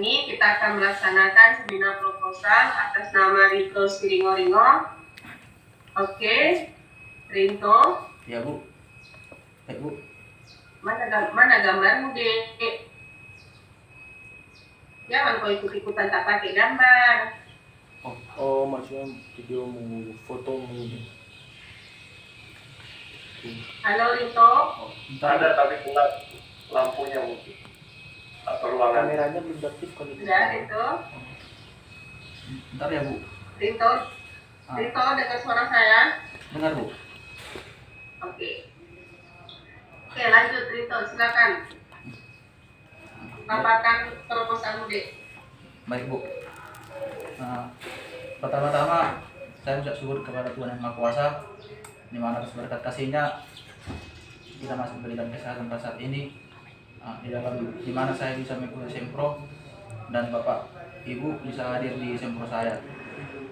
ini kita akan melaksanakan seminar proposal atas nama Rinto Siringo-Ringo. Oke, Rinto. Ya Bu. Bu. Mana gambarmu, Dek? Jangan kau ikut-ikutan tak pakai gambar. Oh, maksudnya videomu, fotomu. Halo, Rinto. Ada tapi pula lampunya mungkin atau ruangan. Kameranya belum aktif kalau itu. Sudah, Rinto. Bentar ya Bu. Rinto, dengar suara saya? Dengar Bu. Oke, lanjut Rinto, silakan. Paparkan proposalmu, Dek. Baik Bu. Pertama-tama saya ucap syukur kepada Tuhan Yang Maha Kuasa, di mana atas berkat kasih-Nya kita masih diberikan kesehatan pada saat ini, di mana saya bisa mengikuti sempro dan Bapak Ibu bisa hadir di sempro saya.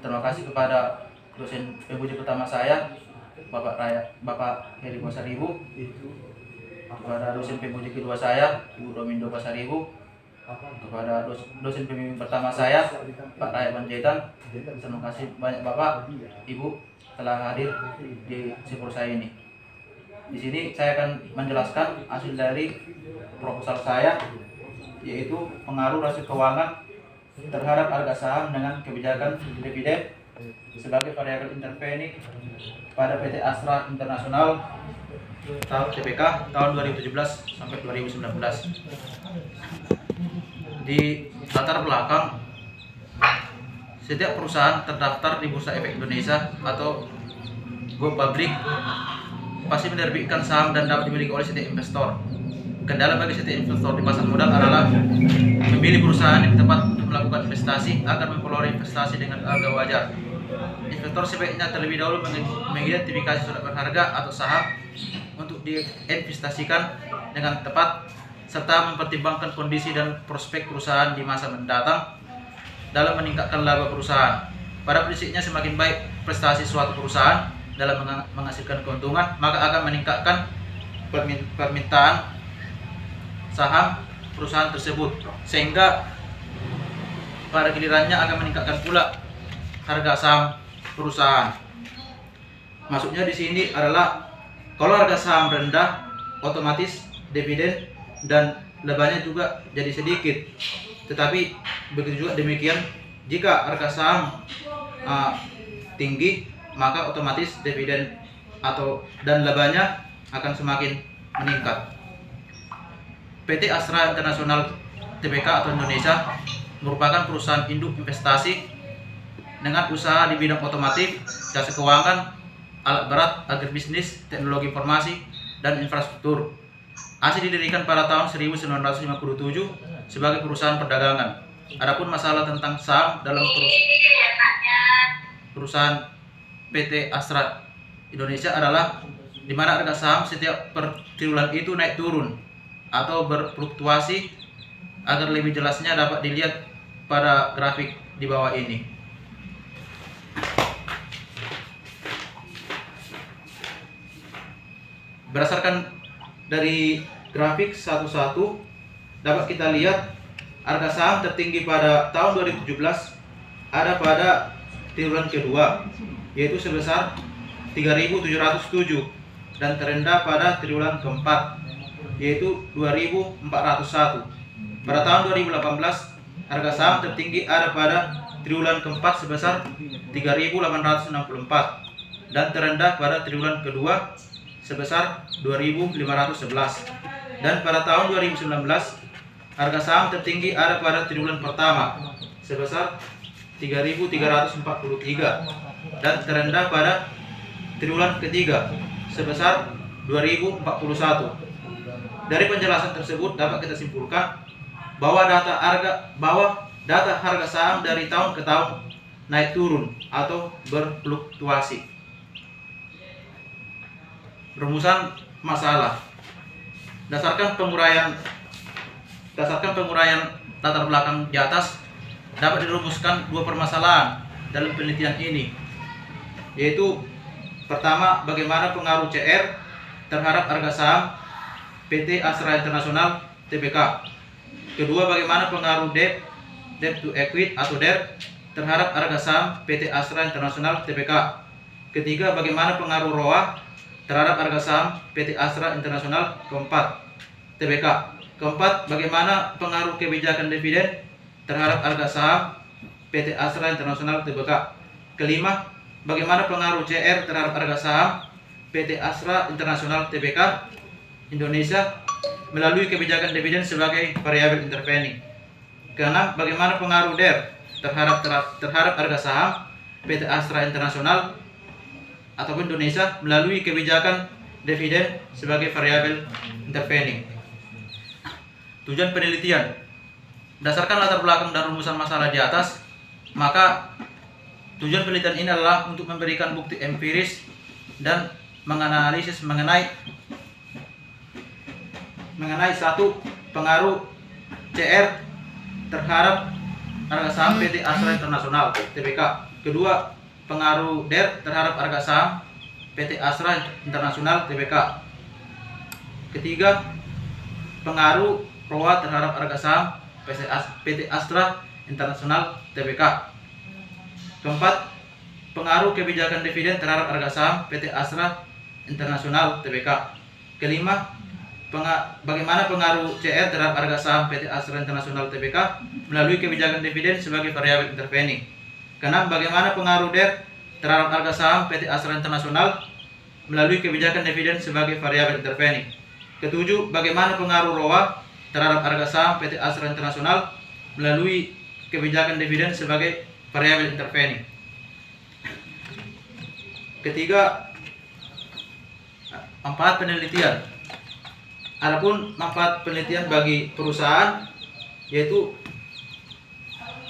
Terima kasih kepada dosen PBJ pertama saya, Bapak Heri Pasaribu, kepada dosen PBJ kedua saya, Ibu Romindo Pasaribu, kepada dosen pembimbing pertama saya, Pak Raya Panjaitan. Terima kasih banyak Bapak, Ibu telah hadir di sempro saya ini. Di sini saya akan menjelaskan hasil dari proposal saya, yaitu pengaruh rasio keuangan terhadap harga saham dengan kebijakan dividen sebagai variabel intervening pada PT Astra International tahun TPK tahun 2017 sampai 2019. Di latar belakang, setiap perusahaan terdaftar di Bursa Efek Indonesia atau Go Public pasti menerbitkan saham dan dapat dimiliki oleh setiap investor. Kendala bagi setiap investor di pasar modal adalah memilih perusahaan yang tepat untuk melakukan investasi agar memperoleh investasi dengan harga wajar. Investor sebaiknya terlebih dahulu mengidentifikasi surat berharga atau saham untuk diinvestasikan dengan tepat, serta mempertimbangkan kondisi dan prospek perusahaan di masa mendatang dalam meningkatkan laba perusahaan. Pada prinsipnya, semakin baik prestasi suatu perusahaan dalam menghasilkan keuntungan, maka akan meningkatkan permintaan saham perusahaan tersebut, sehingga pada gilirannya akan meningkatkan pula harga saham perusahaan. Maksudnya di sini adalah kalau harga saham rendah, otomatis dividen dan labanya juga jadi sedikit. Tetapi begitu juga demikian, jika harga saham tinggi, maka otomatis dividen dan labanya akan semakin meningkat. PT Astra International Tbk atau Indonesia merupakan perusahaan induk investasi dengan usaha di bidang otomotif, jasa keuangan, alat berat, agribisnis, teknologi informasi, dan infrastruktur. ASI didirikan pada tahun 1957 sebagai perusahaan perdagangan. Adapun masalah tentang saham dalam perusahaan PT Astra Indonesia adalah di mana harga saham setiap per triwulan itu naik turun atau berfluktuasi. Agar lebih jelasnya dapat dilihat pada grafik di bawah ini. Berdasarkan dari grafik satu-satu, dapat kita lihat harga saham tertinggi pada tahun 2017 ada pada triwulan kedua, yaitu sebesar 3.707, dan terendah pada triwulan keempat, yaitu 2.401. Pada tahun 2018, harga saham tertinggi ada pada triwulan keempat sebesar 3.864, dan terendah pada triwulan kedua sebesar 2.511. Dan pada tahun 2019, harga saham tertinggi ada pada triwulan pertama sebesar 3.343, dan terendah pada triwulan ketiga sebesar 2041. Dari penjelasan tersebut dapat kita simpulkan bahwa data harga saham dari tahun ke tahun naik turun atau berfluktuasi. Rumusan masalah. Dasarkan penguraian latar belakang di atas dapat dirumuskan dua permasalahan dalam penelitian ini, yaitu pertama, bagaimana pengaruh CR terhadap harga saham PT Astra International Tbk. Kedua, bagaimana pengaruh debt debt to equity atau DER terhadap harga saham PT Astra International Tbk. Ketiga, bagaimana pengaruh ROA terhadap harga saham PT Astra International keempat Tbk. Keempat, bagaimana pengaruh kebijakan dividen terhadap harga saham PT Astra International Tbk. Kelima, bagaimana pengaruh CR terhadap harga saham PT Astra International Tbk Indonesia melalui kebijakan dividen sebagai variabel intervening. Keenam, bagaimana pengaruh DER terhadap harga saham PT Astra International ataupun Indonesia melalui kebijakan dividen sebagai variabel intervening. Tujuan penelitian. Berdasarkan latar belakang dan rumusan masalah di atas, maka tujuan penelitian ini adalah untuk memberikan bukti empiris dan menganalisis mengenai satu, pengaruh CR terhadap harga saham PT Astra International Tbk. Kedua, pengaruh DER terhadap harga saham PT Astra International Tbk. Ketiga, pengaruh ROA terhadap harga saham PT Astra International Tbk. Keempat, pengaruh kebijakan dividen terhadap harga saham PT Astra International Tbk. Kelima, bagaimana pengaruh CR terhadap harga saham PT Astra International Tbk melalui kebijakan dividen sebagai variabel intervening. Keenam, bagaimana pengaruh DER terhadap harga saham PT Astra International melalui kebijakan dividen sebagai variabel intervening. Ketujuh, bagaimana pengaruh ROA terhadap harga saham PT Astra International melalui kebijakan dividen sebagai variabel intervening. Ketiga, manfaat penelitian. Adapun manfaat penelitian bagi perusahaan yaitu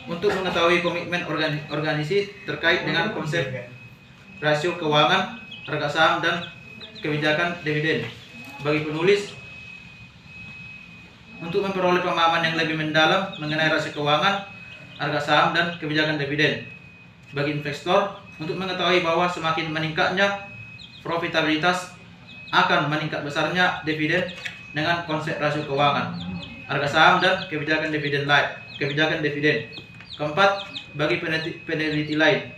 untuk mengetahui komitmen organisasi terkait dengan konsep rasio keuangan, harga saham, dan kebijakan dividen. Bagi penulis, untuk memperoleh pemahaman yang lebih mendalam mengenai rasio keuangan, harga saham, dan kebijakan dividen. Bagi investor, untuk mengetahui bahwa semakin meningkatnya profitabilitas akan meningkat besarnya dividen dengan konsep rasio keuangan, harga saham, dan kebijakan dividen. Keempat, bagi peneliti lain,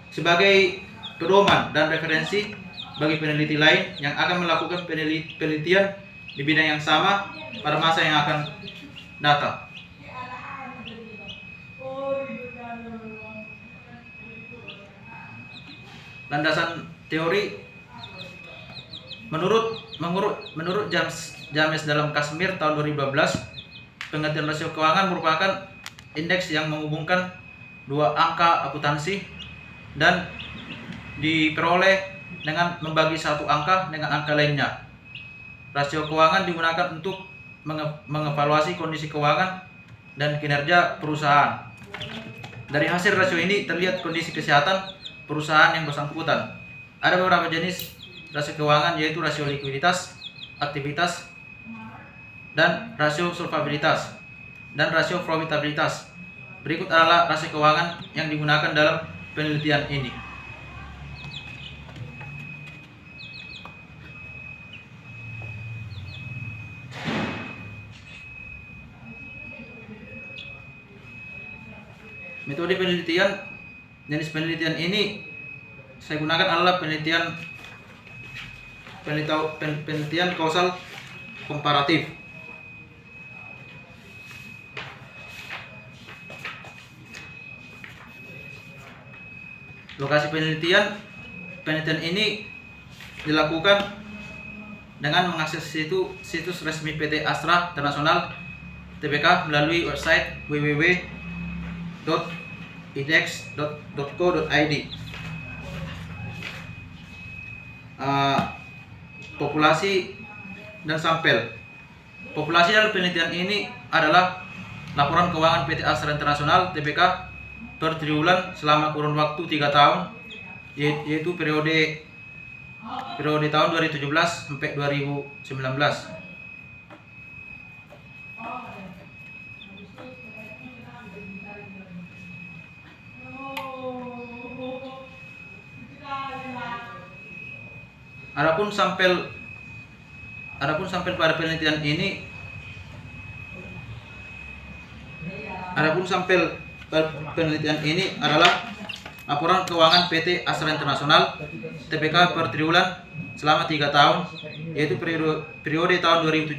sebagai pedoman dan referensi bagi peneliti lain yang akan melakukan penelitian di bidang yang sama pada masa yang akan datang. Landasan teori. Menurut James dalam Kashmir tahun 2012, pengertian rasio keuangan merupakan indeks yang menghubungkan dua angka akuntansi dan diperoleh dengan membagi satu angka dengan angka lainnya. Rasio keuangan digunakan untuk mengevaluasi kondisi keuangan dan kinerja perusahaan. Dari hasil rasio ini terlihat kondisi kesehatan perusahaan yang bersangkutan. Ada beberapa jenis rasio keuangan, yaitu rasio likuiditas, aktivitas, dan rasio solvabilitas, dan rasio profitabilitas. Berikut adalah rasio keuangan yang digunakan dalam penelitian ini. Metode penelitian. Jenis penelitian ini saya gunakan adalah penelitian kausal komparatif. Lokasi penelitian ini dilakukan dengan mengakses situs resmi PT Astra International Tbk melalui website www.idex.co.id. Populasi dan sampel. Populasi dalam penelitian ini adalah laporan keuangan PT Astra International Tbk per triwulan selama kurun waktu 3 tahun, yaitu periode tahun 2017 sampai 2019. Adapun sampel pada penelitian ini Adapun sampel penelitian ini adalah laporan keuangan PT Astra Internasional TPK per triwulan selama 3 tahun, yaitu periode tahun 2017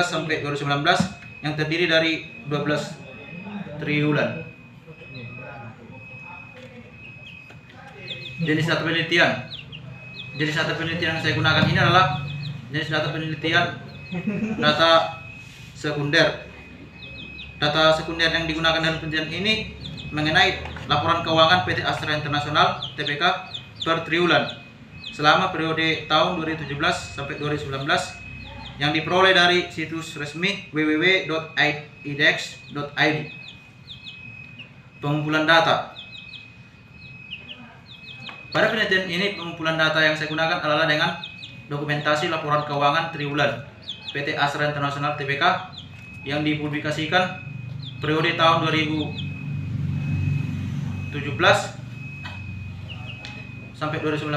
sampai 2019 yang terdiri dari 12 triwulan. Jenis data penelitian. Jenis data penelitian yang saya gunakan ini adalah jenis data penelitian data sekunder. Data sekunder yang digunakan dalam penelitian ini mengenai laporan keuangan PT Astra Internasional TPK per triwulan selama periode tahun 2017 sampai 2019 yang diperoleh dari situs resmi www.idex.id. Pengumpulan data. Pada penelitian ini, pengumpulan data yang saya gunakan adalah dengan dokumentasi laporan keuangan triwulan PT Astra Internasional TPK yang dipublikasikan periode tahun 2017 sampai 2019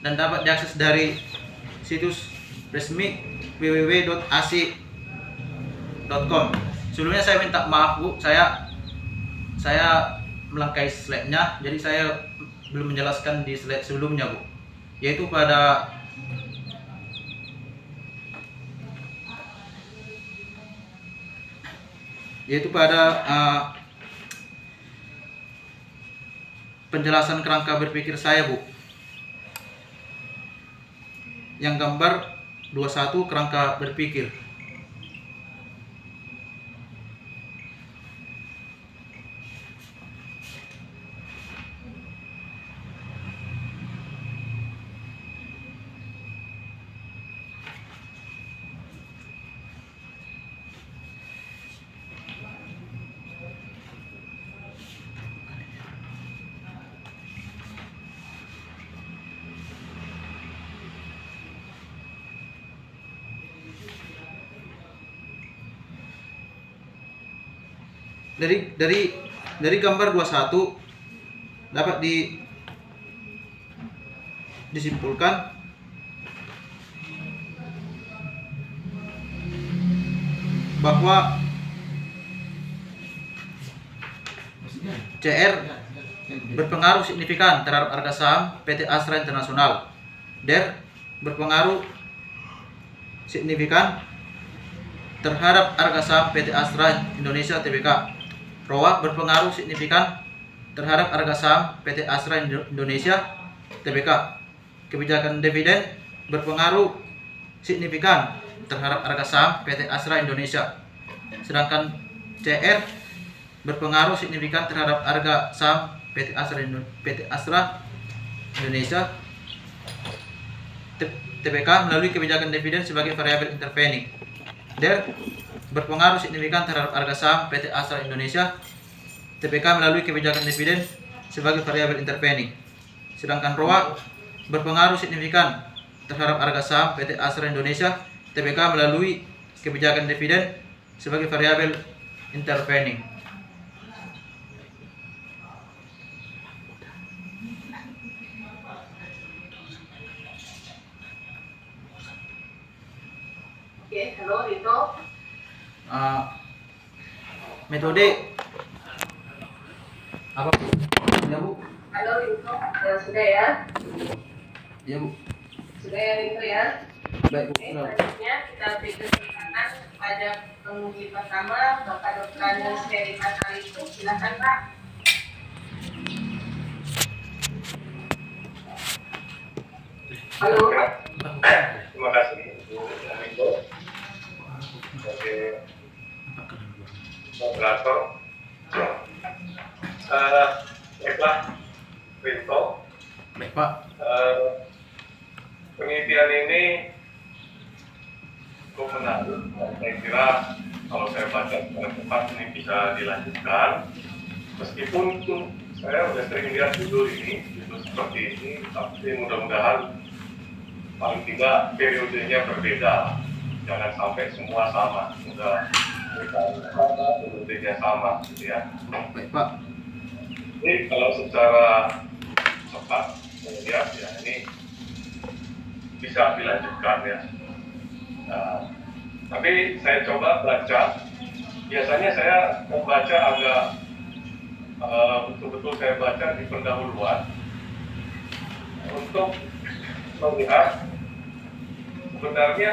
dan dapat diakses dari situs resmi www.asi.com. Sebelumnya saya minta maaf Bu, saya melangkai slide-nya, jadi saya belum menjelaskan di slide sebelumnya Bu, yaitu pada penjelasan kerangka berpikir saya Bu, yang gambar 21 kerangka berpikir. Dari gambar 21 dapat disimpulkan bahwa CR berpengaruh signifikan terhadap harga saham PT Astra Internasional. DER berpengaruh signifikan terhadap harga saham PT Astra Indonesia Tbk. ROA berpengaruh signifikan terhadap harga saham PT Astra Indonesia Tbk. Kebijakan dividen berpengaruh signifikan terhadap harga saham PT Astra Indonesia. Sedangkan CR berpengaruh signifikan terhadap harga saham PT Astra Indonesia Tbk melalui kebijakan dividen sebagai variabel intervening. DER berpengaruh signifikan terhadap harga saham PT Astra Indonesia Tbk melalui kebijakan dividen sebagai variabel intervening. Sedangkan ROA berpengaruh signifikan terhadap harga saham PT Astra Indonesia Tbk melalui kebijakan dividen sebagai variabel intervening. Oke, halo Rito. Metode apa Bu? Ya Bu. Halo Rito, sudah ya? Ya Bu. Sudah ya Rito ya? Baik Bu. Oke, selanjutnya kita beri kesempatan kepada penguji pertama, Bapak Dr. Andes Heri Patalitu. Silakan Pak. Halo. Terima kasih Bu Miko sebagai moderator. Baiklah, Rinto. Baik Pak. Penelitian ini cukup menarik. Saya kira kalau saya baca secara cepat ini bisa dilanjutkan. Meskipun saya sudah sering lihat judul seperti ini, tapi mudah-mudahan paling tidak periodenya berbeda. Jangan sampai semua sama. Sudah periodenya sama, gitu ya. Baik Pak. Jadi kalau secara cepat saya lihat ya ini bisa dilanjutkan ya. Nah, tapi saya coba baca biasanya saya membaca agak betul-betul saya baca di pendahuluan untuk melihat sebenarnya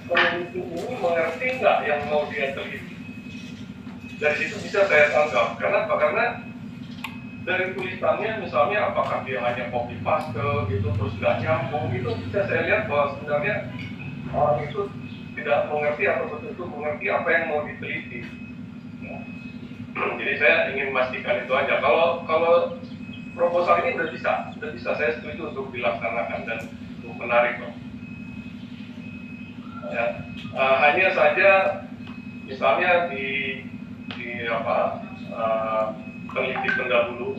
peneliti ini mengerti nggak yang mau dia teliti. Dari situ bisa saya tangkap. Karena dari tulisannya misalnya apakah dia hanya copy paste gitu terus nggak nyambung, itu bisa saya lihat bahwa sebenarnya orang itu tidak mengerti atau betul-betul mengerti apa yang mau diteliti. Jadi saya ingin memastikan itu aja. Kalau proposal ini udah bisa saya setuju untuk dilaksanakan dan untuk menarik. Ya, hanya saja misalnya di peneliti terdahulu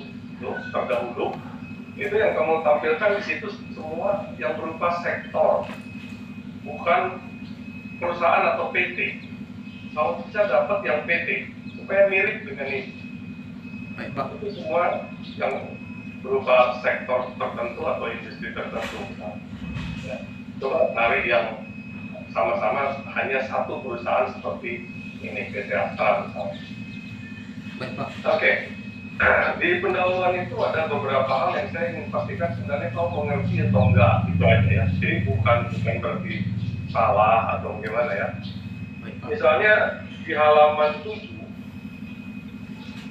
itu yang kamu tampilkan di situ semua yang berupa sektor, bukan perusahaan atau PT. Kamu bisa dapat yang PT supaya mirip dengan ini. Baik, Pak. Itu semua yang berupa sektor tertentu atau industri tertentu. Ya. Coba cari yang sama-sama hanya satu perusahaan seperti ini, PT Astra misalnya. Baik, Pak. Oke. Nah, di pendahuluan itu ada beberapa hal yang saya ingin pastikan sebenarnya kau mengerti atau enggak, itu aja ya. Jadi bukan berarti salah atau gimana ya. Baik, Pak. Misalnya di halaman 7,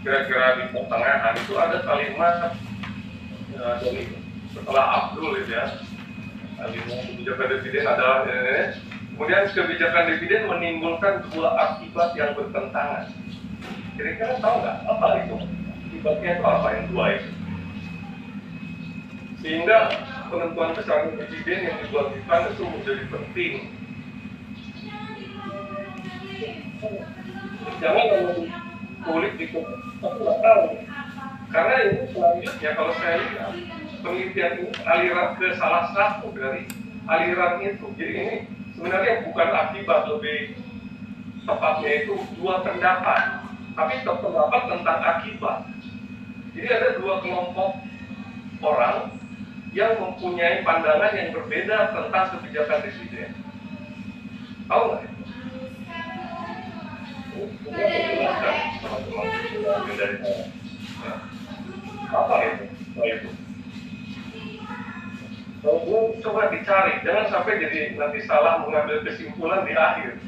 kira-kira di pertengahan itu ada kalimat dari setelah Abdul itu ya. Kalimat kebijakan dividen adalah kemudian kebijakan dividen menimbulkan dua akibat yang bertentangan. Kira-kira tahu nggak apa itu? Akibatnya itu apa yang dua itu? Sehingga penentuan besaran dividen yang dibagikan itu menjadi penting. Jangan kulit di aku nggak tahu. Karena ini selanjutnya kalau saya lihat penelitian ini aliran ke salah satu dari aliran itu. Jadi ini sebenarnya bukan akibat, lebih tepatnya itu dua pendapat. Tapi pendapat tentang akibat. Jadi ada dua kelompok orang yang mempunyai pandangan yang berbeda tentang kebijakan dividen. Tahu nggak? Apa itu? Kalau coba dicari, jangan sampai jadi nanti salah mengambil kesimpulan di akhir.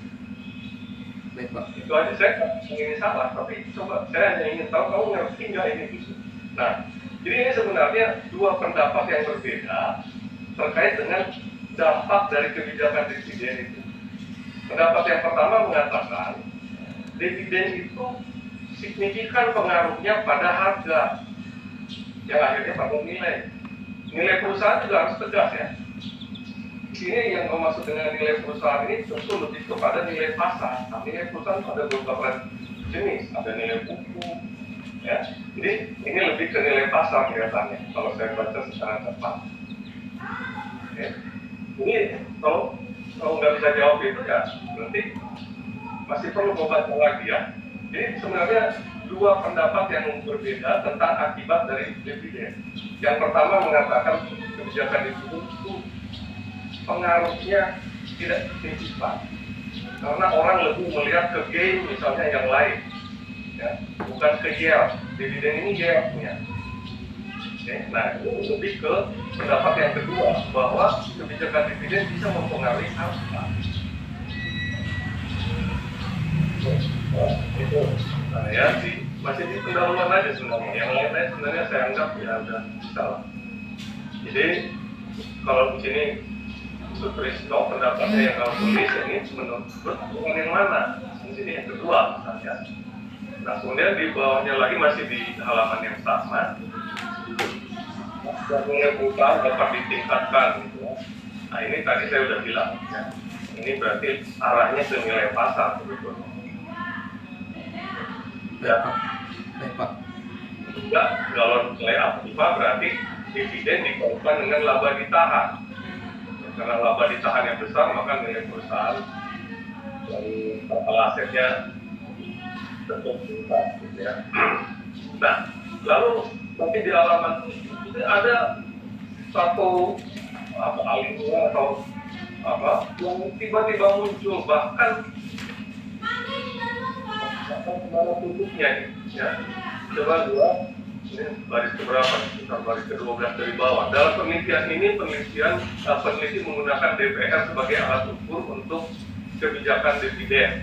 Baik, Pak. Itu aja, saya ingin salah, tapi coba saya hanya ingin tahu kamu ngerti nggak ini gitu. Nah, jadi ini sebenarnya dua pendapat yang berbeda terkait dengan dampak dari kebijakan dividen itu. Pendapat yang pertama mengatakan dividen itu signifikan pengaruhnya pada harga, yang akhirnya pada nilai. Nilai perusahaan juga harus tegas ya. Ini yang maksud dengan nilai perusahaan ini tentu lebih kepada nilai pasar. Nah, nilai perusahaan itu ada beberapa jenis, ada nilai buku, ya. Jadi ini lebih ke nilai pasar kelihatannya kalau saya baca secara tepat. Ya. Ini kalau nggak bisa jawab itu ya berarti masih perlu membaca lagi ya. Jadi sebenarnya dua pendapat yang berbeda tentang akibat dari dividen. Yang pertama mengatakan kebijakan dividen itu pengaruhnya tidak signifikan karena orang lebih melihat ke gain misalnya yang lain ya, bukan ke yield. Dividen ini yieldnya. Nah itu lebih ke pendapat yang kedua bahwa kebijakan dividen bisa mempengaruhi harga. Itu nah ya masih di pendahuluan aja sebenarnya, yang lain-lain sebenarnya saya anggap ya udah salah. Jadi kalau di sini Sutrisno pendapatnya yang kau tulis ini menurut dengan yang mana? Di sini yang kedua misalnya. Nah kemudian di bawahnya lagi masih di halaman yang sama. Dan perusahaan dapat ditingkatkan gitu ya. Nah ini tadi saya udah bilang ya. Ini berarti arahnya ke nilai pasar sebetulnya. Ya. Baik, Pak. Enggak, kalau nilai aktiva berarti dividen dikaitkan dengan laba ditahan. Karena laba ditahan yang besar, maka nilai perusahaan dari total asetnya tentu besar, gitu ya. Nah, lalu nanti di halaman itu ada satu alinea atau apa yang tiba-tiba muncul, bahkan mana tutupnya ini, ya. Coba dua, ini baris keberapa? Sekitar baris ke-12 dari bawah. Dalam penelitian ini, peneliti menggunakan DPR sebagai alat ukur untuk kebijakan dividen.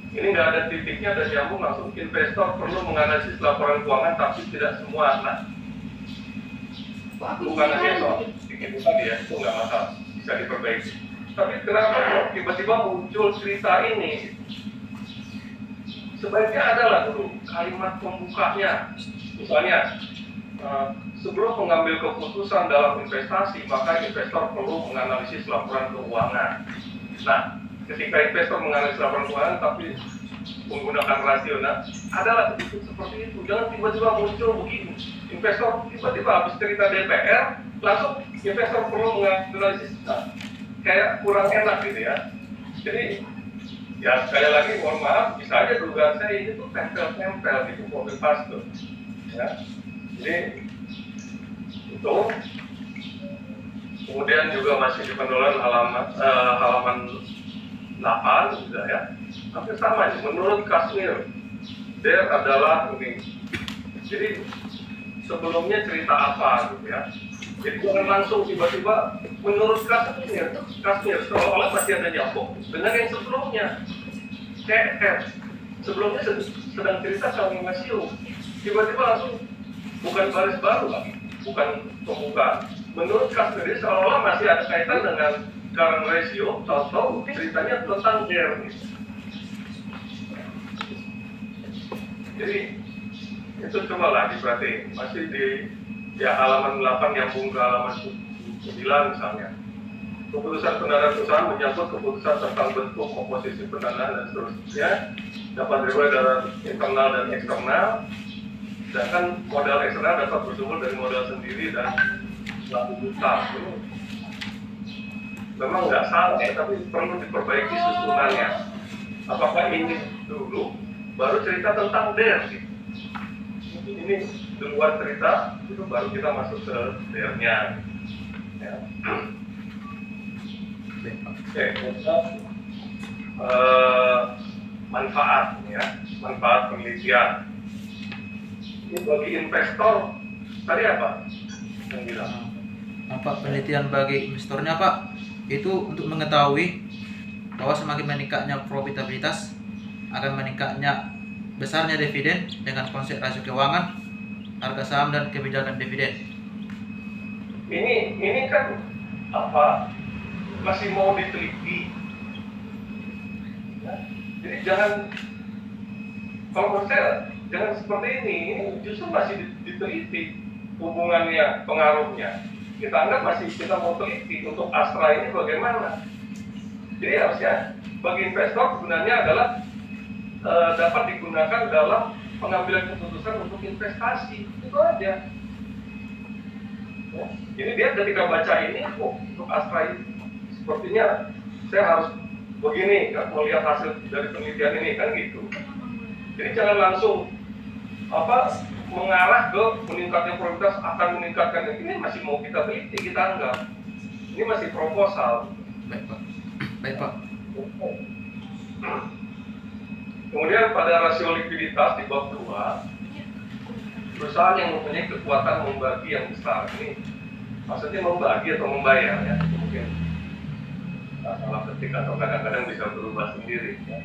Ini nggak ada titiknya dan nyambung langsung. Investor perlu menganalisis laporan keuangan, tapi tidak semua. Nah, bukan hanya soal itu tadi ya, itu nggak masalah, bisa diperbaiki. Tapi kenapa kok tiba-tiba muncul cerita ini? Sebaiknya adalah dulu kalimat pembukanya, misalnya sebelum mengambil keputusan dalam investasi, maka investor perlu menganalisis laporan keuangan. Nah, ketika investor menganalisis laporan keuangan tapi menggunakan rasional, adalah titik seperti itu. Jangan tiba-tiba muncul begini. Investor tiba-tiba habis cerita DPR, langsung investor perlu menganalisis. Nah, kayak kurang enak gitu ya. Jadi ya sekali lagi mohon maaf, bisa aja dugaan saya ini tuh tempel-tempel gitu, copy paste tuh. Ya. Jadi itu. Kemudian juga masih di pendolan halaman 8 juga ya. Hampir sama nih, menurut Kashmir, there adalah ini. Jadi sebelumnya cerita apa gitu ya. Jadi jangan langsung tiba-tiba menurut Kashmir seolah-olah masih ada nyambung dengan yang sebelumnya. Kayak sebelumnya sedang cerita soal masih tiba-tiba langsung bukan baris baru lagi, bukan pembukaan. Menurut Kashmir seolah-olah masih ada kaitan dengan current ratio, contoh ceritanya tentang DER. Jadi itu coba lah diperhatiin, masih di halaman 8 nyambung ke halaman 9 misalnya. Keputusan pendanaan perusahaan menyangkut keputusan tentang bentuk komposisi pendanaan dan seterusnya dapat dibuat dari internal dan eksternal. Sedangkan modal eksternal dapat bersumber dari modal sendiri dan laku utang. Memang nggak salah ya, tapi perlu diperbaiki susunannya. Apakah ini dulu baru cerita tentang DER? Ini duluan cerita, itu baru kita masuk ke DER-nya. Ya. Oke, manfaat ya, manfaat penelitian. Ini bagi investor tadi apa yang bilang? Apa penelitian bagi investornya Pak? Itu untuk mengetahui bahwa semakin meningkatnya profitabilitas akan meningkatnya besarnya dividen dengan konsep rasio keuangan, harga saham dan kebijakan dividen. Ini kan apa? Masih mau diteliti. Ya, jadi jangan, kalau menurut saya jangan seperti ini justru masih diteliti hubungannya, pengaruhnya. Kita anggap masih kita mau teliti untuk Astra ini bagaimana. Jadi harusnya bagi investor sebenarnya adalah dapat digunakan dalam pengambilan keputusan untuk investasi, itu aja. Ya. Jadi dia ketika baca ini, untuk Astra ini sepertinya saya harus begini, melihat hasil dari penelitian ini kan gitu. Jadi jangan langsung mengarah ke meningkatnya produktivitas akan meningkatkan ini masih mau kita teliti, kita anggap ini masih proposal. Baik Pak. Kemudian pada rasio likuiditas di bab 2, perusahaan yang mempunyai kekuatan membagi yang besar, ini maksudnya membagi atau membayar ya, mungkin salah ketik atau kadang-kadang bisa berubah sendiri ya.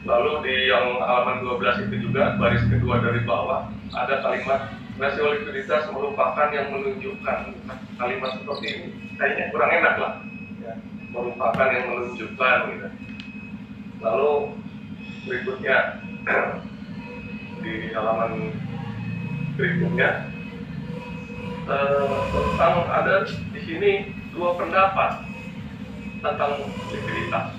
Lalu di yang halaman 12 itu juga baris kedua dari bawah ada kalimat rasio likuiditas merupakan yang menunjukkan. Kalimat seperti ini kayaknya kurang enak lah ya. Merupakan yang menunjukkan gitu. Lalu berikutnya di halaman berikutnya tentang ada di sini dua pendapat tentang likuiditas.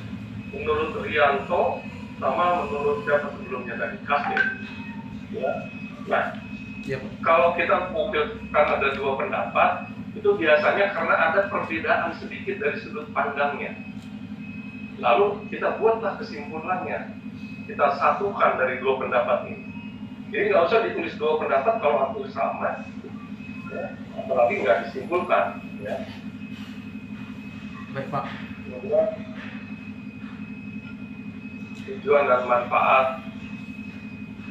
Menurut Rianto sama menurut siapa sebelumnya tadi, Kashmir. Ya. Nah, Ya, kalau kita menunjukkan ada dua pendapat, itu biasanya karena ada perbedaan sedikit dari sudut pandangnya. Lalu kita buatlah kesimpulannya. Kita satukan dari dua pendapat ini. Jadi nggak usah ditulis dua pendapat kalau hampir sama. Ya. Apalagi nggak disimpulkan. Ya. baik Pak. Kemudian tujuan dan manfaat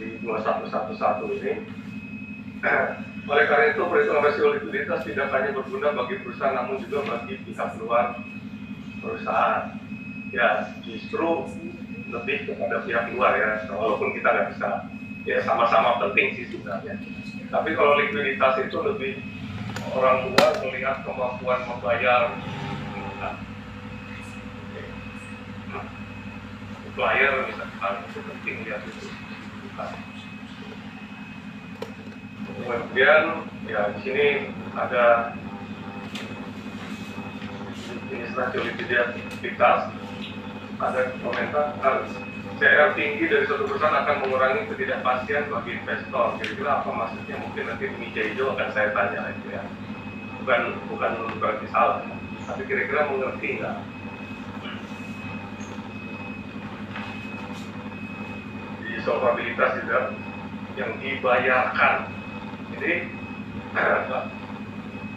di 2111 ini. Oleh karena itu, perhitungan rasio likuiditas tidak hanya berguna bagi perusahaan, namun juga bagi pihak luar perusahaan. Ya, justru lebih kepada pihak luar ya, walaupun kita nggak bisa, ya sama-sama penting sih sebenarnya. Tapi kalau likuiditas itu lebih orang luar melihat kemampuan membayar, supplier misalkan, itu penting lihat itu. Kemudian ya di sini ada jenis rasio likuiditas, ada komentar CR tinggi dari suatu perusahaan akan mengurangi ketidakpastian bagi investor. Kira-kira apa maksudnya? Mungkin nanti di meja hijau akan saya tanya itu ya. Bukan berarti salah, tapi kira-kira mengerti nggak? Di solvabilitas juga yang dibayarkan. Jadi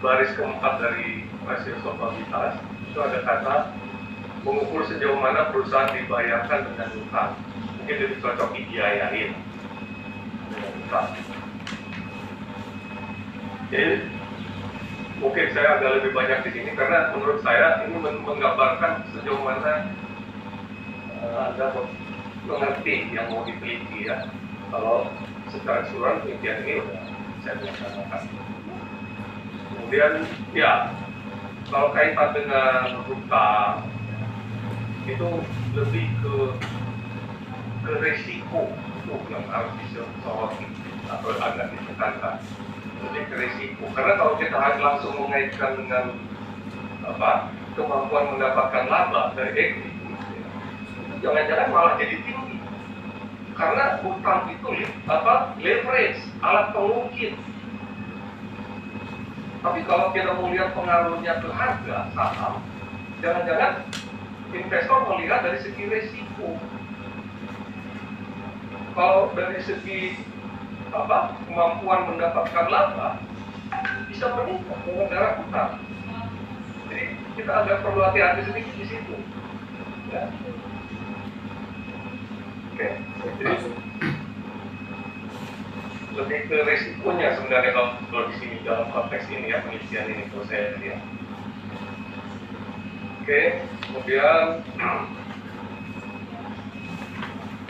baris keempat dari rasio solvabilitas itu ada kata mengukur sejauh mana perusahaan dibayarkan dengan utang. Mungkin lebih cocok dibiayain dengan utang. Jadi mungkin saya agak lebih banyak di sini karena menurut saya ini menggambarkan sejauh mana Anda mengerti yang mau diteliti ya. Kalau secara keseluruhan penelitian ini sudah saya laksanakan. Kemudian ya, kalau kaitan dengan hutang itu lebih ke risiko itu yang harus disoroti atau agak ditekankan, lebih ke risiko. Karena kalau kita langsung mengaitkan dengan kemampuan mendapatkan laba dari equity, jangan-jangan malah jadi tinggi. Karena hutang itu leverage, alat pengungkit. Tapi kalau kita mau lihat pengaruhnya ke harga saham, jangan-jangan investor melihat dari segi risiko. Kalau dari segi kemampuan mendapatkan laba bisa meningkat dengan cara hutang. Jadi kita agak perlu hati-hati sedikit di situ. Ya. Oke. Jadi lebih ke risikonya sebenarnya kalau di sini dalam konteks ini ya, penelitian ini kalau saya lihat. Oke, kemudian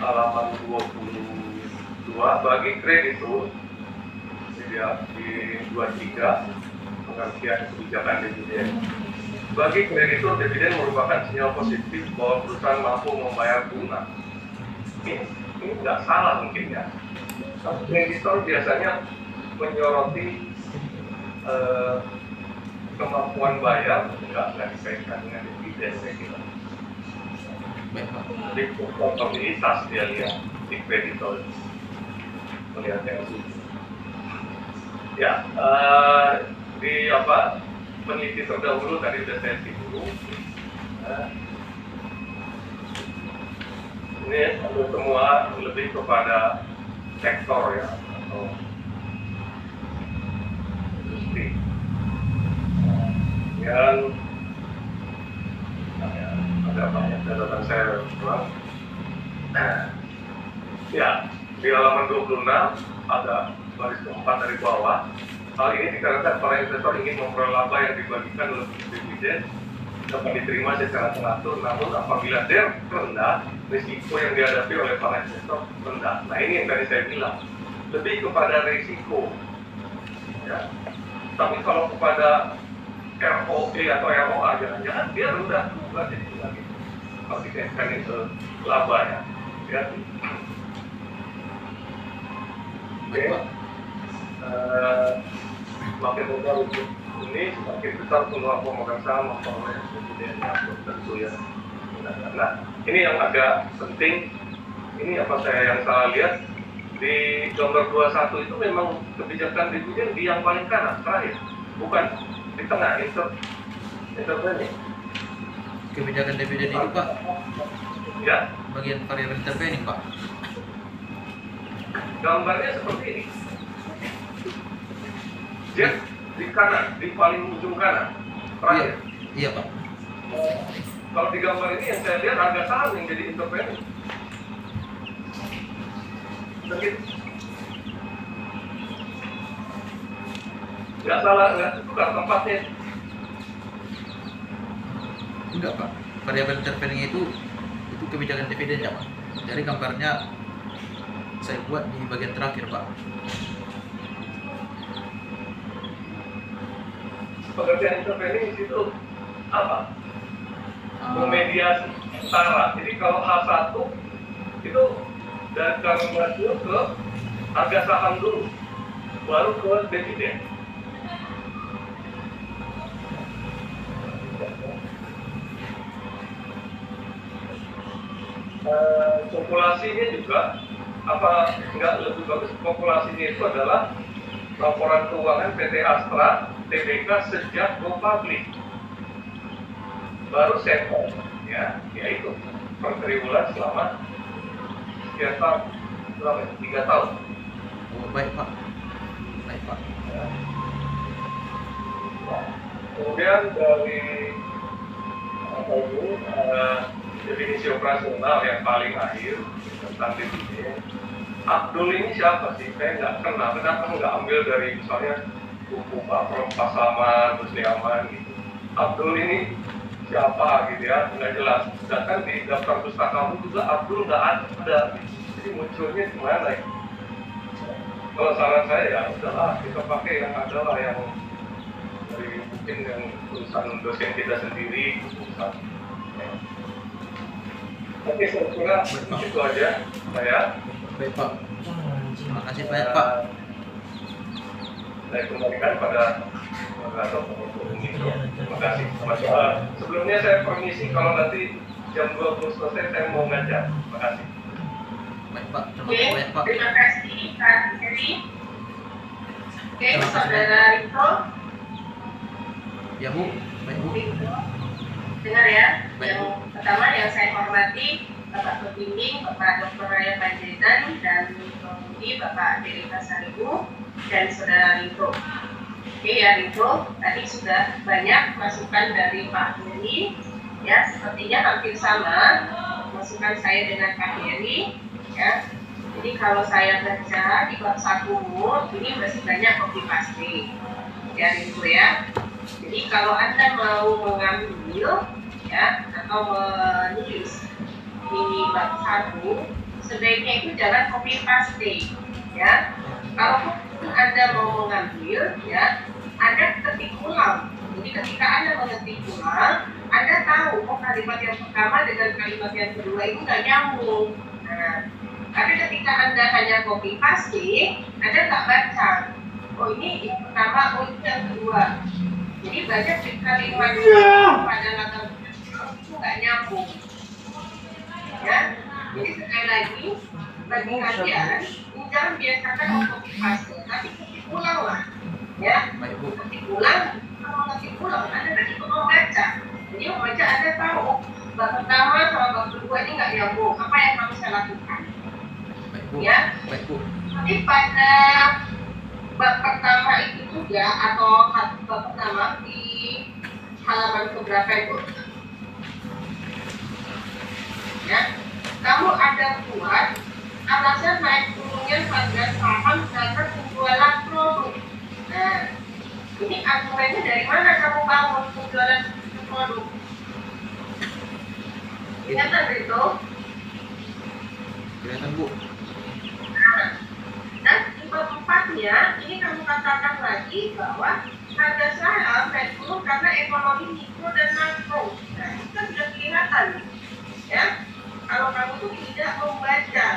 halaman 22 bagi kreditur di 23 pengertian kebijakan dividen. Bagi kreditur, dividen merupakan sinyal positif bahwa perusahaan mampu membayar bunga. Ini nggak salah mungkin ya. Kreditor biasanya menyoroti kemampuan bayar, nggak dikaitkan dengan dividen saya kira. Jadi kontabilitas dia lihat di kreditor melihat yang itu. Ya, di peneliti terdahulu tadi sudah saya singgung. Ini semua lebih kepada sektor ya atau industri. Dan ada banyak catatan saya ulang. Ya, di halaman 26 ada baris keempat dari bawah. Hal ini dikarenakan para investor ingin memperoleh laba yang dibagikan oleh dividen dapat diterima secara teratur, namun apabila DER rendah, risiko yang dihadapi oleh para investor rendah. Nah ini yang tadi saya bilang, lebih kepada risiko. Ya. Tapi kalau kepada ROE atau ROA, jangan-jangan dia rendah juga jadi lagi. Kalau dikaitkan itu laba ya. Oke. Semakin besar ini, semakin besar peluang pemegang saham memperoleh dividen yang tentu ya. Nah, ini yang agak penting. Ini apa saya yang salah lihat di gambar 21 itu memang kebijakan dividen di yang paling kanan terakhir, bukan di tengah intervensi. Kebijakan dividen itu Pak, ya, bagian variabel intervening Pak. Gambarnya seperti ini. Jet di kanan, di paling ujung kanan terakhir. Iya Pak. Kalau di gambar ini yang saya lihat harga saham yang jadi intervensi. Begitu. Nggak salah, nggak tukar tempatnya. Enggak Pak, variabel intervening itu kebijakan dividennya Pak. Jadi gambarnya saya buat di bagian terakhir Pak. Pekerjaan intervening di situ apa? Memediasi antara. Jadi kalau H1 itu dari kami rasio ke harga saham dulu, baru ke dividen. Kalkulasinya juga apa nggak lebih bagus? Kalkulasinya itu adalah laporan keuangan PT Astra Tbk sejak go public, baru settle ya, yaitu per triwulan selama sekian tahun, berapa? 3 tahun. Oh, baik Pak. Baik Pak. Ya. Kemudian dari apa itu definisi operasional yang paling akhir tentang dividen. Abdul ini siapa sih? Saya nggak kenal. Kenapa nggak ambil dari misalnya buku Pak Prof Pasaman, Gus Liaman gitu. Abdul ini siapa gitu ya? Nggak jelas. Sedangkan di daftar pustakamu juga Abdul nggak ada. Jadi munculnya gimana ya? Kalau saran saya ya udahlah kita pakai yang ada lah, yang dari mungkin yang tulisan dosen kita sendiri tulisan. Oke, saya kira itu aja saya. Baik Pak. Terima kasih banyak Pak. Saya kembalikan pada moderator untuk ini. Terima kasih. Sebelumnya saya permisi kalau nanti jam 20 selesai saya mau ngajar. Terima kasih. Baik Pak. Terima Oke, kasih banyak Pak. terima kasih Kak Heri. Oke, Saudara Rito. Ya Bu. Baik Bu. Rito. Dengar ya. Baik, Yang Bu. pertama yang saya hormati Bapak Pembimbing, Bapak Dr. Raya Panjaitan, dan Pengemudi Bapak Derita Saribu, dan Saudara Rito. Oke ya Rito, tadi sudah banyak masukan dari Pak Heri, ya sepertinya hampir sama masukan saya dengan Pak Heri, ya. Jadi kalau saya baca di bab 1 ini masih banyak copy paste, ya Rito ya. Jadi kalau Anda mau mengambil, ya, atau menulis di bab 1, sebaiknya itu jangan copy paste, ya. Kalau Anda mau mengambil, ya, Anda ketik ulang. Jadi ketika Anda mengetik ulang, Anda tahu oh kalimat yang pertama dengan kalimat yang kedua itu nggak nyambung. Nah, tapi ketika Anda hanya copy paste, Anda nggak baca. Oh ini yang pertama, oh ini yang kedua. Jadi banyak di kalimat pada latar belakang itu nggak nyambung. Ya, jadi sekali lagi bagi kalian jangan biasakan untuk paste, tapi ketik ulang lah, ya. Baik Bu. Ketik ulang, kalau ketik ulang, Anda kan ikut membaca. Jadi membaca Anda tahu bab pertama sama bab kedua ini nggak nyambung. Apa yang harus saya lakukan? Baik Bu. Ya. Baik Bu. Tapi pada bab pertama itu juga atau bab pertama di halaman keberapa itu? Ya, kamu ada buat alasan naik turunnya harga saham karena penjualan produk. Nah, ini argumennya dari mana kamu bangun penjualan produk? Ingat itu? Kelihatan Bu. Nah, di bab 4-nya, ini kamu katakan lagi bahwa harga saham naik turun karena ekonomi mikro dan makro. Nah, itu kan sudah kelihatan, ya. Kalau kamu tuh tidak membaca,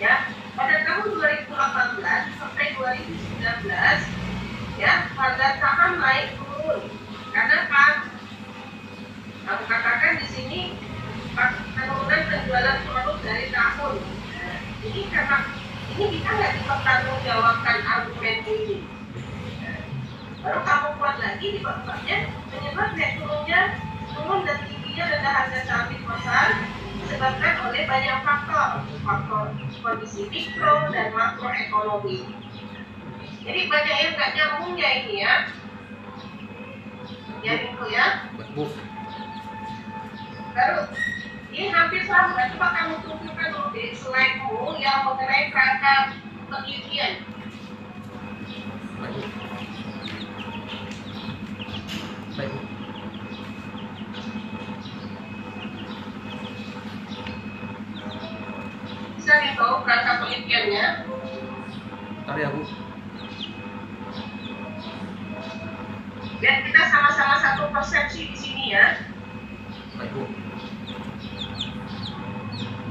ya, pada tahun 2018 sampai 2019, ya, harga saham naik turun karena kamu katakan di sini penurunan penjualan produk dari tahun. Nah, ini karena ini bisa nggak dipertanggungjawabkan argumen ini? Nah, baru kamu buat lagi di bab-babnya penyebab naik turun dan tingginya rendah harga saham di pasar disebabkan oleh banyak faktor kondisi mikro dan makroekonomi. Jadi banyak yang nggak nyambungnya ini ya. Ya itu ya. Bu. Baru Ini hampir sama. Coba kamu tunjukkan dulu di slide-mu yang mengenai kerangka penelitian. Baik, Bu. Baik, Bu. Bisa ditahu kerangka penelitiannya. Ntar ya, Bu. Dan kita sama-sama satu persepsi di sini ya. Baik, Bu.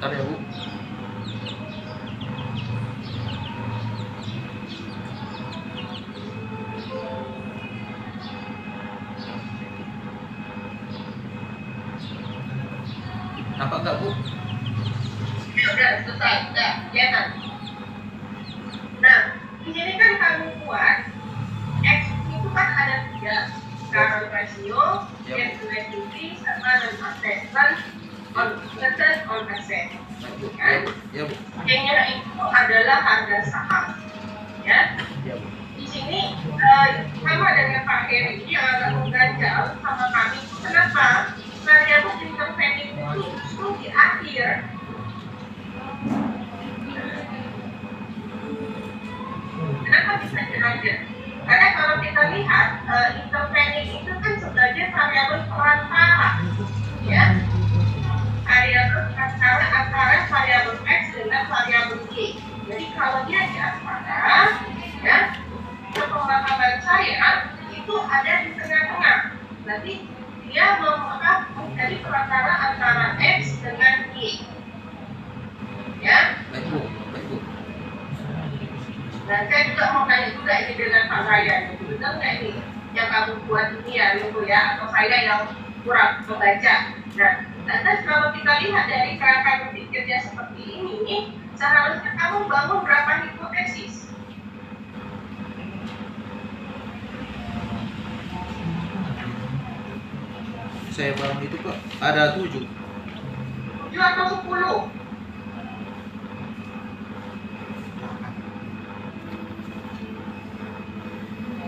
Ntar ya, Bu. Nampak nggak, Bu? Ini udah selesai, udah kelihatan. Nah, di sini kan kamu buat X itu kan ada 3, current ratio, Ya, Bu. debt to equity, sama non asset, on return on asset. Baik, Bu. Kan? Ya, Bu. Y-nya itu adalah harga saham, ya. Ya, Bu. Di sini sama dengan Pak Heri yang agak mengganjal sama kami. Kenapa? Variabel intervening itu justru di akhir. Kenapa bisa di akhir? Karena kalau kita lihat intervening itu kan sebagai variabel perantara, ya. Variabel perantara antara variabel X dengan variabel Y. Jadi kalau dia di antara, ya, pemahaman saya itu ada di tengah-tengah. Nanti dia menjadi perantara antara X dengan Y. Ya. Baik, Bu. Baik, Bu. Dan saya juga mau tanya juga ini dengan Pak Ryan. Betul nggak ini yang kamu buat ini ya, gitu ya? Atau saya yang kurang membaca. Nah, lantas kalau kita lihat dari kerangka berpikirnya seperti ini, seharusnya kamu bangun berapa hipotesis? Saya bangun itu, Pak, ada 7. 7 atau 10?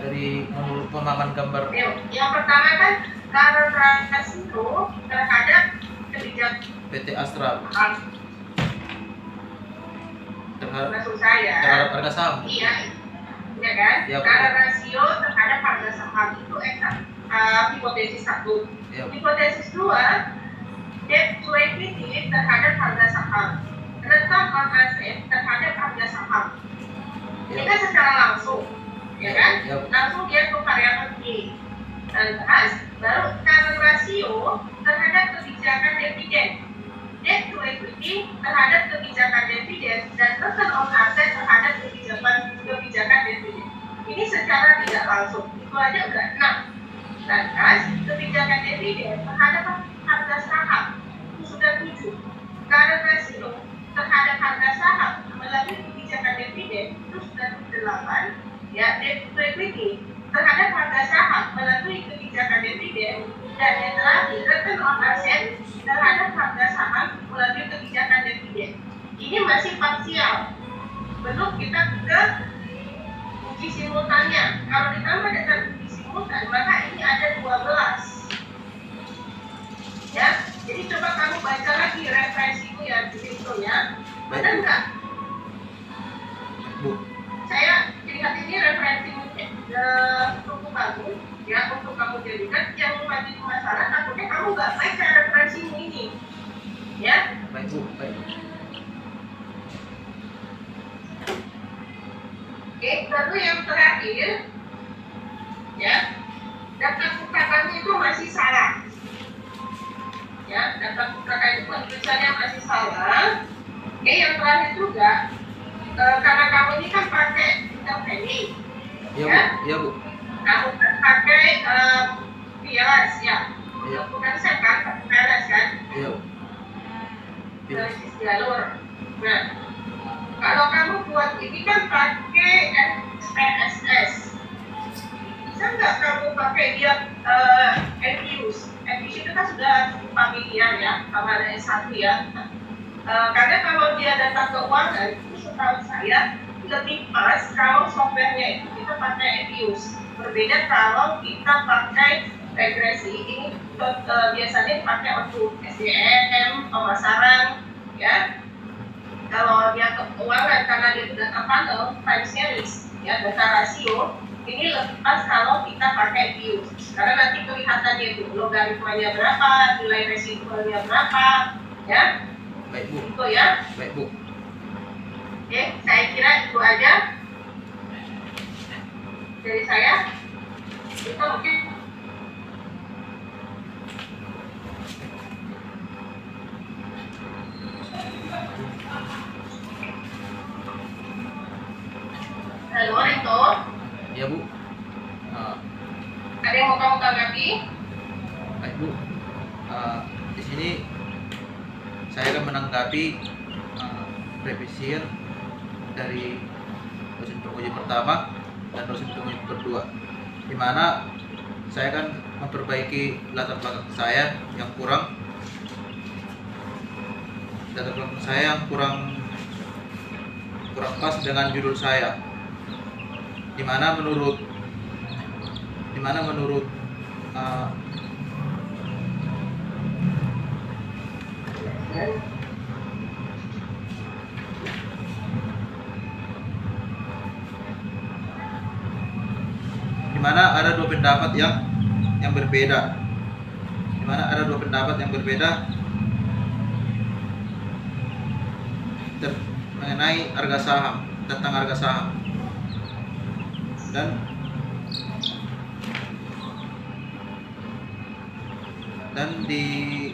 Dari menurut pemahaman gambar Yang pertama kan current ratio terhadap kebijakan PT Astra terhadap maksud saya. terhadap harga saham. Iya, iya kan? Ya, Current rasio terhadap harga saham itu hipotesis 1. Ya, Bu. Hipotesis 2, debt to equity terhadap harga saham. Return on asset terhadap harga saham. Ini kan secara langsung, ya kan? Ya, Bu. Langsung dia ke variabel Y. Lantas, baru current rasio terhadap kebijakan dividen. Debt to equity terhadap kebijakan dividen dan return on asset terhadap kebijakan dividen. Ini secara tidak langsung. Itu aja udah 6. Lantas, kebijakan dividen terhadap harga saham itu sudah 7. Current ratio terhadap harga saham melalui kebijakan dividen itu sudah 8. Ya, debt to equity terhadap harga saham melalui kebijakan dividen, dan yang terakhir return on asset terhadap harga saham melalui kebijakan dividen. Ini masih parsial. Belum kita ke uji simultannya. Kalau ditambah dengan uji simultan, maka ini ada 12. Ya, jadi coba kamu baca lagi referensimu ya, itu ya. Benar nggak? Bu. Saya lihat ini referensi cukup bagus ya untuk kamu jadikan. Yang menjadi masalah takutnya kamu nggak baca referensimu ini, ya. Baik, Bu. Baik. Oke, lalu yang terakhir, ya, daftar putarannya itu masih salah. Ya, daftar putaran itu tulisannya masih salah. Oke, yang terakhir juga, karena kamu ini kan pakai intervening, Iya, ya. Bu. Iya, Bu. Kamu kan pakai PLS, ya. Iya. Bukan saya kan, pakai PLS kan. Iya, Bu. Iya. Analisis jalur. Nah, kalau kamu buat ini kan pakai SPSS, bisa nggak kamu pakai dia Envius? Envius itu kan sudah cukup familiar ya, sama ada S1 ya. Karena kalau dia data keuangan itu setahu saya lebih pas kalau softwarenya itu kita pakai Envius. Berbeda kalau kita pakai regresi, ini biasanya dipakai untuk SDM, pemasaran, ya. Kalau dia keuangan karena dia sudah terpantau time series, ya, data rasio, ini lebih pas kalau kita pakai views. Karena nanti kelihatannya itu logaritmanya berapa, nilai residualnya berapa, ya. Baik Bu. Itu ya. Baik Bu. Oke, saya kira itu aja dari saya. Kita mungkin halo Rito, Ya Bu. ada yang mau kamu tanggapi? Baik Bu. Di sini saya akan menanggapi revisi dari dosen penguji pertama dan dosen penguji kedua, di mana saya akan memperbaiki latar belakang saya yang kurang, kurang pas dengan judul saya, di mana menurut di mana ada dua pendapat yang berbeda, mengenai harga saham, tentang harga saham, dan di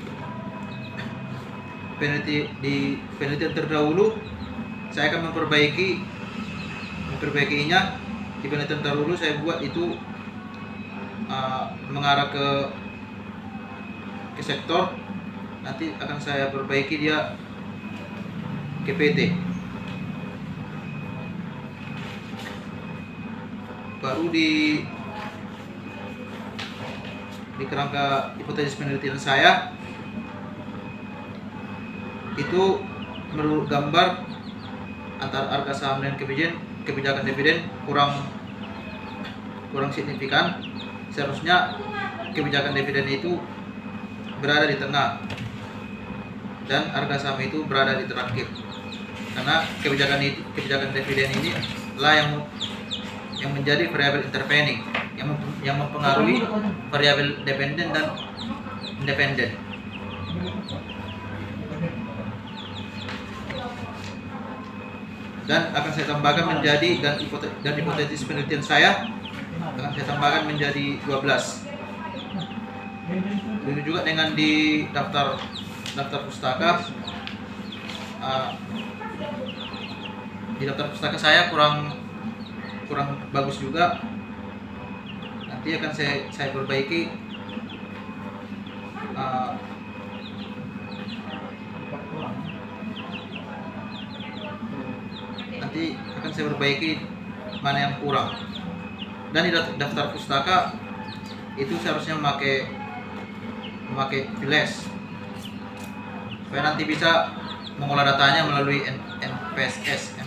penelitian terdahulu saya akan memperbaikinya. Di penelitian terdahulu saya buat itu mengarah ke sektor, nanti akan saya perbaiki dia ke PT. Baru di kerangka hipotesis penelitian saya itu menurut gambar antara harga saham dan kebijakan dividen kurang signifikan. Seharusnya kebijakan dividen itu berada di tengah dan harga saham itu berada di terakhir, karena kebijakan dividen ini lah yang menjadi variabel intervening yang mempengaruhi variabel dependen dan independen. Dan akan saya tambahkan menjadi dan hipotesis penelitian saya akan saya tambahkan menjadi 12. Begitu juga dengan di daftar pustaka. Di daftar pustaka saya kurang bagus juga. Nanti akan saya perbaiki. Nanti akan saya perbaiki mana yang kurang. Dan di daftar pustaka itu seharusnya memakai flash supaya nanti bisa mengolah datanya melalui MPSS.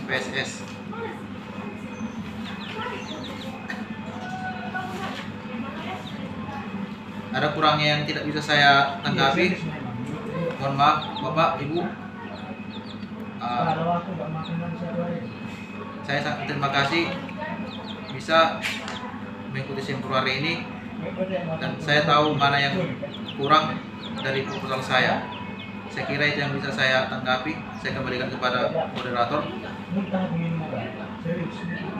Ada kurangnya yang tidak bisa saya tanggapi, mohon maaf Bapak Ibu. Saya sangat terima kasih bisa mengikuti seminar hari ini, dan saya tahu mana yang kurang dari proposal saya. Saya kira itu yang bisa saya tanggapi. Saya kembalikan kepada moderator.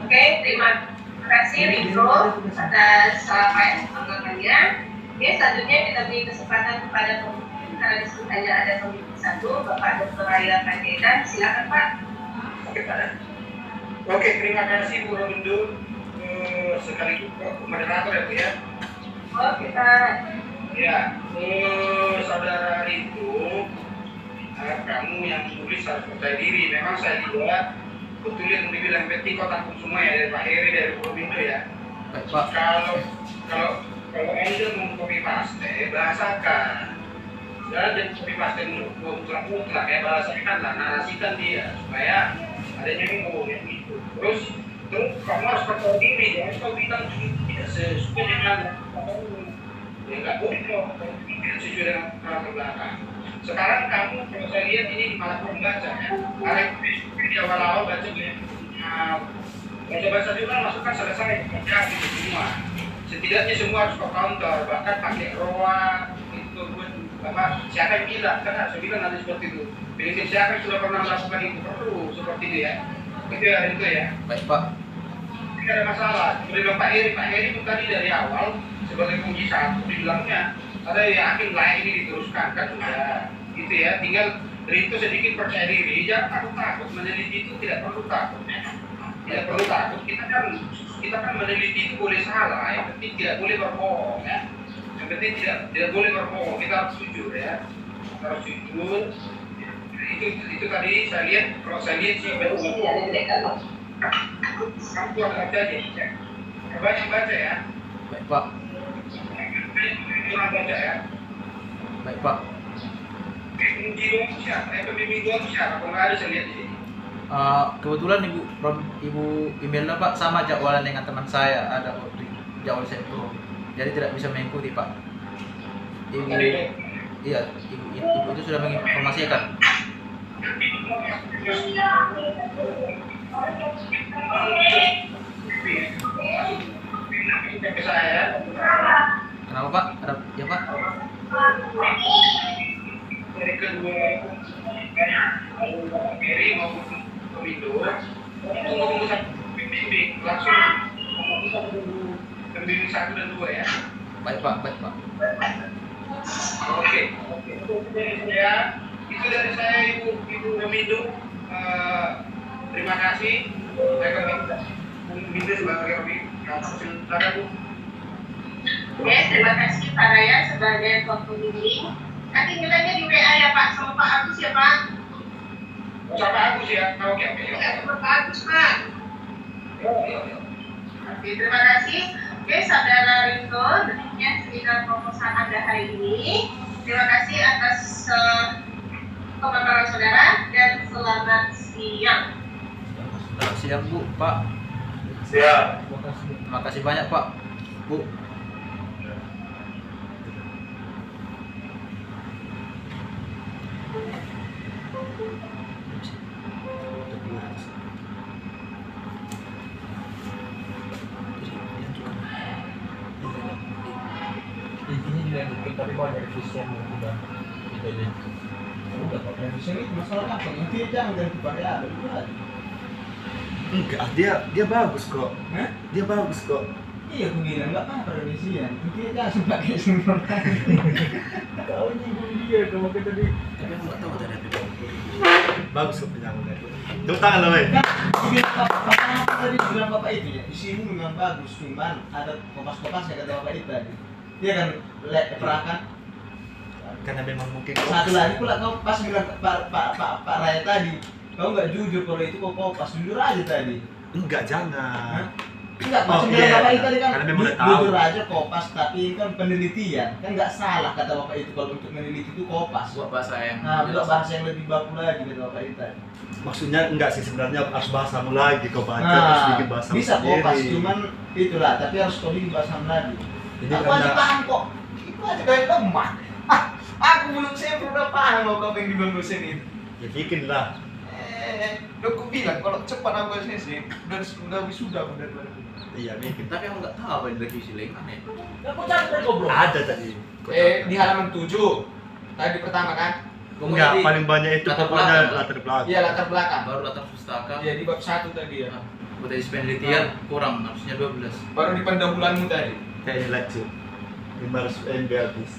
Oke, terima kasih Riko atas tanggapannya. Oke, selanjutnya kita beri kesempatan kepada pemimpin, karena di sini hanya ada pemimpin satu, Bapak Dr. Raya Panjaitan. Silakan Pak. Oke, terima kasih Bu Robindo, sekaligus moderator ya Bu ya. Oh, kita Ya, saudara Rito, kamu yang tulis harus percaya diri. Memang saya juga betul yang dibilang Betty kok tanggung semua ya dari Pak Heri, dari Bu Robindo ya. Baik Pak. Kalau Anda mau copy paste, bahasakan. Jangan copy paste mutlak ya, bahasakan lah, narasikan dia supaya adanya yang gitu. Terus kamu harus percaya diri, jangan kau bilang tidak sesuai dengan Ya nggak boleh dong, tidak sesuai dengan latar belakang. Sekarang kamu kalau saya lihat ini malah membaca ya. Ada di awal-awal baca baca jurnal masukkan selesai kerja gitu semua. Setidaknya semua harus ke counter, bahkan pakai roa itu buat apa? Siapa yang bilang? Kan saya bilang nanti seperti itu. Pilih siapa yang sudah pernah melakukan itu perlu seperti itu ya. Itu ya itu ya. Baik Pak. Tidak ada masalah. Seperti Pak Heri itu tadi dari awal sebagai kunci satu dibilangnya ada yang yakin layak ini diteruskan kan sudah gitu ya. Tinggal Rito sedikit percaya diri, jangan takut meneliti itu tidak perlu takut ya. Tidak perlu takut. Kita kan meneliti itu boleh salah, yang penting tidak boleh berbohong ya. Yang penting tidak boleh berbohong. Kita harus jujur ya. Kita harus jujur. Itu tadi saya lihat kalau saya lihat sih kamu buat baca aja ya. Banyak baca ya. Baik Pak. Kurang baca ya. Baik Pak. Pembimbing siapa? Pembimbing doang siapa? Kalau nggak ada saya lihat di sini. Kebetulan ibu emailnya Pak sama jadwalan dengan teman saya, ada jadwal saya itu, jadi tidak bisa mengikuti Pak. Ibu itu sudah menginformasikan. Ke saya. Kenapa Pak? Ada ya Pak? Dari kedua Mary maupun Komindo itu ngomong satu pembimbing langsung ngomong satu pembimbing 1 dan 2 ya. Baik Pak, baik Pak. Oke. Ya, itu dari saya Ibu Komindo. Terima kasih. Saya Komindo sebagai pembimbing. Silakan Bu. Oke, terima kasih Pak Raya sebagai pembimbing. Nanti nilainya di WA ya Pak, sama Pak Agus ya Pak. Sama Pak Agus ya. Oke. Sama Pak Agus Pak. Oke, terima kasih. Oke, Saudara Rito, demikian sidang proposal Anda hari ini. Terima kasih atas pemaparan saudara dan selamat siang. Selamat siang Bu, Pak. Siap. Terima kasih banyak Pak, Bu. Intinya dilanjutkan tapi kalau ada revisi yang udah itu aja. Udah kok revisi itu masalah apa? Intinya jangan ganti variabel itu aja. Enggak, dia bagus kok. Hah? Dia bagus kok. Iya, aku bilang enggak apa revisian. Intinya jangan pakai semua. Kau nyinggung dia kalau kita di. Tapi aku nggak tahu tadi apa. Bagus kok penyanggungnya itu. Tepuk tangan loh, weh. Apa tadi bilang bapak itu ya? Di sini memang bagus, cuman ada kopas-kopasnya kata bapak itu tadi. Dia kan perakan. Karena memang mungkin Satu lagi pula kau pas bilang Pak Raya tadi, kau nggak jujur kalau itu kau kopas, jujur aja tadi. enggak, jangan. Enggak, Oh, pas bilang iya. bapak itu tadi kan Karena memang udah tahu. jujur aja kopas, tapi ini kan penelitian, kan nggak salah kata bapak itu kalau untuk meneliti itu kopas. Buat bahasa yang Nah, buat bahasa yang lebih baku lagi kata bapak itu tadi. Maksudnya enggak sih, sebenarnya harus bahasamu lagi kau baca terus Nah, bikin bahasa bisa kopas, cuman itulah, tapi harus kau bikin bahasamu lagi. Jadi Aku aja karena paham kok, itu aja kayak lemah. Aku belum sempurna udah paham kok apa yang dibilang dosen itu. ya bikin lah. Udah aku bilang kalau cepat aku SSC, udah wisuda udah 2000. Iya, bikin. tapi aku nggak tahu apa yang revisi lagi aneh. Aku cari goblok. Ada tadi. Di halaman 7 tadi pertama kan. Enggak, Kemudian paling banyak itu latar pokoknya belakang. latar belakang. Iya latar belakang. Baru latar pustaka. Iya di bab 1 tadi ya. Buat dari penelitian kurang, harusnya 12. Baru di pendahuluanmu tadi. Kayaknya lecture 500 MB habis.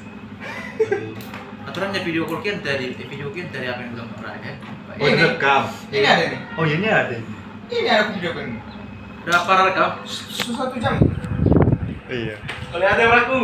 Aturannya video call kian dari apa yang bilang Pak Raya. Oh, ini rekam. Ini ada nih. Oh, ini ada. Ini ada video kan. Udah para rekam? 1 jam. Iya. Kalau ada aku.